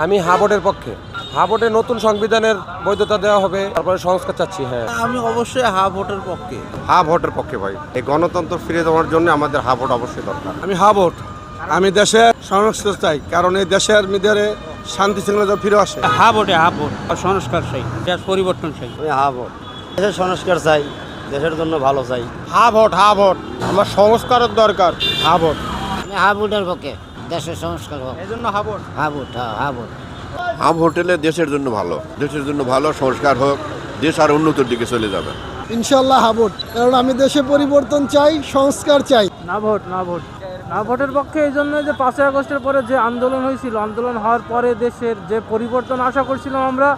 আমি হা ভোটের পক্ষে। হা ভোটে নতুন সংবিধানের বৈধতা দেওয়া হবে, তারপরে সংস্কার চাচ্ছি। হ্যাঁ, আমি অবশ্যই হা ভোটের পক্ষে। হা ভোটের পক্ষে ভাই। এই গণতন্ত্র ফিরে দেওয়ার জন্য আমাদের হা ভোট অবশ্যই দরকার। আমি হা ভোট। আমি দেশের সংস্কার চাই, কারণ এই দেশের ভিতরে শান্তি শৃঙ্খলা ফিরে আসে। হা ভোটে হা ভোট, সংস্কার চাই, দেশ পরিবর্তন চাই। আমি হা ভোট। দেশের সংস্কার চাই, দেশের জন্য ভালো চাই। হা ভোট, হা ভোট। আমার সংস্কারের দরকার। হা ভোট। আমি হা ভোটের পক্ষে, দেশের সংস্কার হোক। এই জন্য হা ভোট। হা ভোট, হা ভোট। হা ভোট হলে দেশের জন্য ভালো, দেশের জন্য ভালো, সংস্কার হোক, দেশ আর উন্নতির দিকে চলে যাবে। ইনশাল্লাহ হা ভোট, কারণ আমি দেশে পরিবর্তন চাই, সংস্কার চাই। না ভোট, না ভোট। না ভোটের পক্ষে এই জন্য যে 5ই আগস্টের পরে যে আন্দোলন হয়েছিল, আন্দোলন হওয়ার পরে দেশের যে পরিবর্তন আশা করছিলাম আমরা,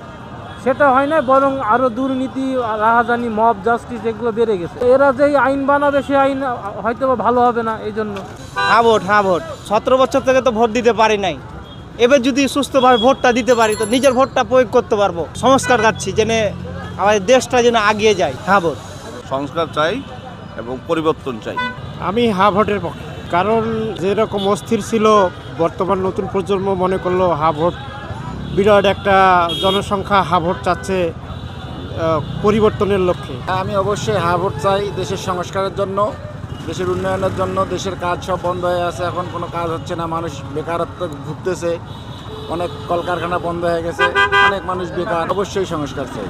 সেটা হয় না, বরং আরও দুর্নীতি, রাহাজানি, মব জাস্টিস এগুলো বেড়ে গেছে। এরা যেই আইন বানাবে সে আইন হয়তো ভালো হবে না। এই জন্য হা ভোট, হা ভোট। 17 বছর থেকে তো ভোট দিতে পারি নাই, এবার যদি সুস্থভাবে ভোটটা দিতে পারি তো নিজের ভোটটা প্রয়োগ করতে পারবো। সংস্কার চাচ্ছি, যেন আমাদের দেশটা যেন এগিয়ে যায়। হা ভোট। সংস্কার চাই এবং পরিবর্তন চাই। আমি হা ভোটের পক্ষে, কারণ যেরকম অস্থির ছিল, বর্তমান নতুন প্রজন্ম মনে করলো হা ভোট বিরাট একটা জনসংখ্যা হা ভোট চাচ্ছে পরিবর্তনের লক্ষ্যে। আমি অবশ্যই হা ভোট চাই দেশের সংস্কারের জন্য, দেশের উন্নয়নের জন্য। দেশের কাজ সব বন্ধ হয়ে আছে, এখন কোনো কাজ হচ্ছে না, মানুষ বেকারত্ব ভুগতেছে, অনেক কলকারখানা বন্ধ হয়ে গেছে, অনেক মানুষ বেকার। অবশ্যই সংস্কার চাই।